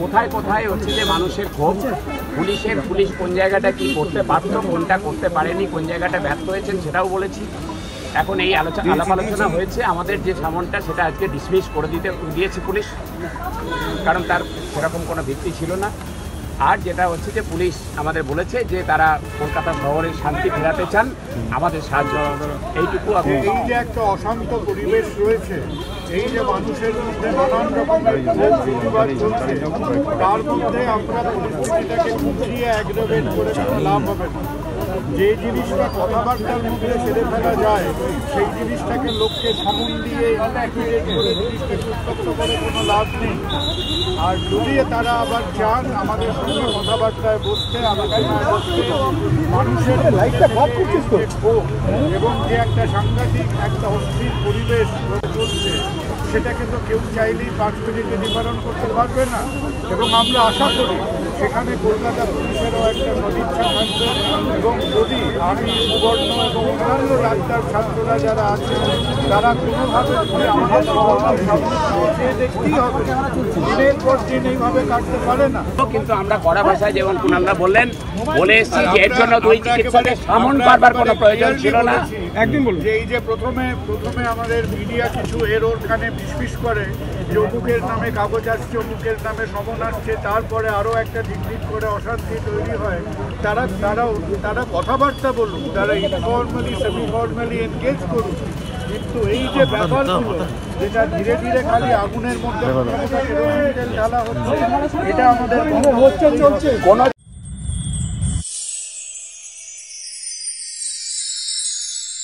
কোথায় কোথায় হচ্ছে যে মানুষের ক্ষোভ, পুলিশ কোন জায়গাটা কি করতে পারতো, কোনটা করতে পারেনি, কোন জায়গাটা ব্যর্থ হয়েছেন সেটাও বলেছি। এখন এই আলাপ আলোচনা হয়েছে, আমাদের যে সামনটা সেটা আজকে ডিসমিস করে দিয়েছে পুলিশ, কারণ তার সেরকম কোনো ভিত্তি ছিল না। আর যেটা হচ্ছে যে পুলিশ আমাদের বলেছে যে তারা কলকাতা শহরে শান্তি ফেরাতে চান, আমাদের সাহায্য এইটুকু। এই যে একটা অশান্ত পরিবেশ রয়েছে, এই যে মানুষের মধ্যে নানান রকমের প্রতিবাদ চলছে, তার মধ্যে আমরা পরিস্থিতিটাকে বুঝিয়ে অ্যাগ্রাভেট করে লাভ হবে না। যে জিনিসটা কথাবার্তার মধ্যে সেরে ফেলা যায়, সেই জিনিসটাকে লোককে সমন দিয়ে করে জিনিসটাকে উত্তপ্ত করে কোনো লাভ নেই। আর যদি তারা আবার চান আমাদের সঙ্গে কথাবার্তায় বসতে, আলোচনায় বসতে, মানুষের এবং যে একটা সাংঘাতিক একটা অস্থির পরিবেশ চলছে, সেটাকে তো কেউ চাইলেই 5 মিনিটে নিবারণ করতে পারবে না। এবং আমরা আশা করি সেখানে কলকাতা পুলিশেরও একটা সদিচ্ছা থাকবে, এবং যদি আমি সুবর্ণ এবং অন্যান্য ডাক্তার ছাত্ররা যারা আছে তারা কোনোভাবে আমাদের সামনে দেখতেই হবে, দিনের পর দিন এইভাবে কাটতে পারে না। কিন্তু আমরা কড়া ভাষায় যেমন কুণালদা বলে এসেছি যে এর জন্য 2 চিকিৎসকের সামন পারবার কোনো প্রয়োজন ছিল না। একদিন বলুন যে এই যে প্রথমে আমাদের মিডিয়া কিছু এর ওরখানে ফিসফিস করে যে অমুকের নামে কাগজ আসছে, অমুকের নামে সমন আসছে, তারপরে আরও একটা ঝিকঝিক করে অশান্তি তৈরি হয়। তারা কথাবার্তা বলুন, তারা ইনফর্মালি সেমি ফর্মালি এনগেজ করুন, কিন্তু এই যে ব্যাপারগুলো যেটা ধীরে ধীরে খালি আগুনের মধ্যে ঢালা হচ্ছে, এটা আমাদের চলছে।